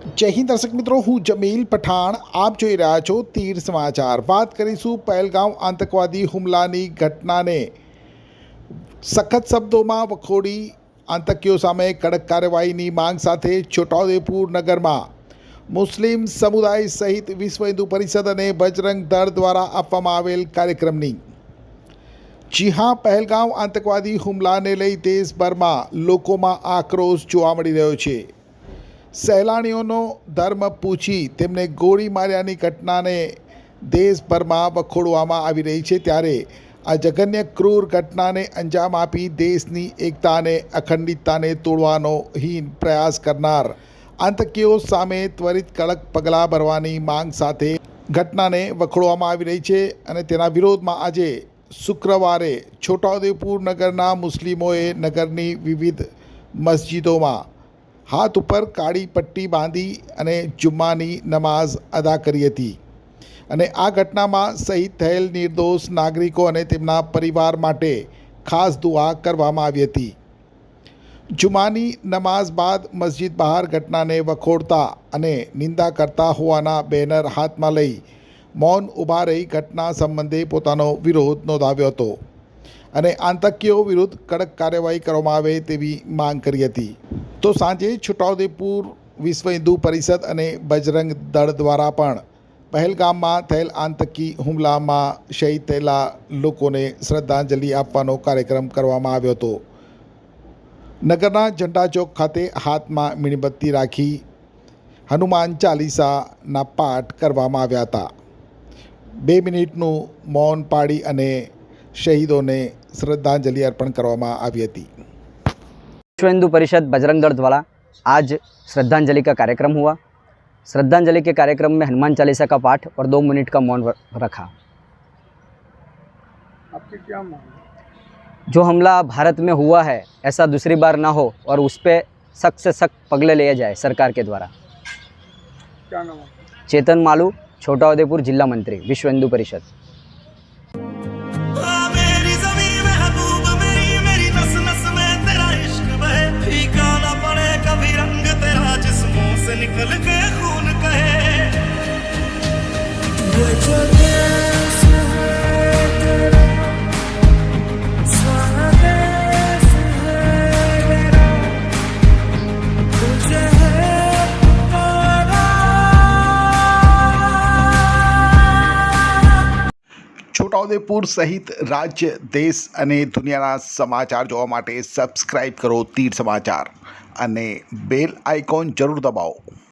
જય હિન્દ દર્શક મિત્રો, હું જમીલ પઠાણ. આપ જોઈ રહ્યા છો તીર સમાચાર. વાત કરીશું પહેલગામ આતંકવાદી હુમલાની ઘટનાને સખત શબ્દોમાં વખોડી આતંકીઓ સામે કડક કાર્યવાહીની માંગ સાથે છોટાઉદેપુર નગરમાં મુસ્લિમ સમુદાય સહિત વિશ્વ હિન્દુ પરિષદ અને બજરંગ દળ દ્વારા આપવામાં આવેલ કાર્યક્રમની જી હા, પહેલગામ આતંકવાદી હુમલાને લઈ દેશભરમાં લોકોમાં આક્રોશ જોવા મળી રહ્યો છે. સહેલાણીઓનો ધર્મ પૂછી તેમને ગોળી માર્યાની ઘટનાને દેશભરમાં વખોડવામાં આવી રહી છે. ત્યારે આ જઘન્ય ક્રૂર ઘટનાને અંજામ આપી દેશની એકતા અને અખંડિતતાને તોડવાનો હીન પ્રયાસ કરનાર આતંકીઓ સામે ત્વરિત કડક પગલાં ભરવાની માંગ સાથે ઘટનાને વખોડવામાં આવી રહી છે. અને તેના વિરોધમાં આજે શુક્રવારે છોટાઉદેપુર નગરના મુસ્લિમોએ નગરની વિવિધ મસ્જિદોમાં હાથ ઉપર કાળી પટ્ટી બાંધી અને જુમ્માની નમાઝ અદા કરી હતી. અને આ ઘટનામાં શહીદ થયેલ નિર્દોષ નાગરિકો અને તેમના પરિવાર માટે ખાસ દુઆ કરવામાં આવી હતી. જુમ્માની નમાઝ બાદ મસ્જિદ બહાર ઘટનાને વખોડતા અને નિંદા કરતા હોવાના બેનર હાથમાં લઈ મૌન ઊભા રહી ઘટના સંબંધે પોતાનો વિરોધ નોંધાવ્યો હતો અને આતંકીઓ વિરુદ્ધ કડક કાર્યવાહી કરવામાં આવે તેવી માંગ કરી હતી. તો સાંજે છોટાઉદેપુર વિશ્વ હિન્દુ પરિષદ અને બજરંગ દળ દ્વારા પણ પહેલગામમાં થયેલ આતંકી હુમલામાં શહીદ થયેલા લોકોને શ્રદ્ધાંજલિ આપવાનો કાર્યક્રમ કરવામાં આવ્યો હતો. નગરના ઝંડા ચોક ખાતે હાથમાં મીણબત્તી રાખી હનુમાન ચાલીસાના પાઠ કરવામાં આવ્યા હતા. 2 મિનિટનું મૌન પાડી અને શહીદોને श्रद्धांजलि अर्पण કરવામાં આવી હતી. विश्व हिंदू परिषद बजरंग दल द्वारा आज श्रद्धांजलि का कार्यक्रम हुआ। श्रद्धांजलि के कार्यक्रम में हनुमान चालीसा का पाठ और 2 मिनट का मौन रखा। आपकी क्या मांग है? जो हमला भारत में हुआ है ऐसा दूसरी बार ना हो और उस पर सख्त से सख्त पगले लिए जाए सरकार के द्वारा। क्या नाम है? चेतन मालू, छोटाउदेपुर जिला मंत्री, विश्व हिंदू परिषद। निकल के खून कहे છોટાઉદેપુર સહિત રાજ્ય, દેશ અને દુનિયાના સમાચાર જોવા માટે સબસ્ક્રાઈબ કરો તીર સમાચાર અને બેલ આઇકોન જરૂર દબાવો.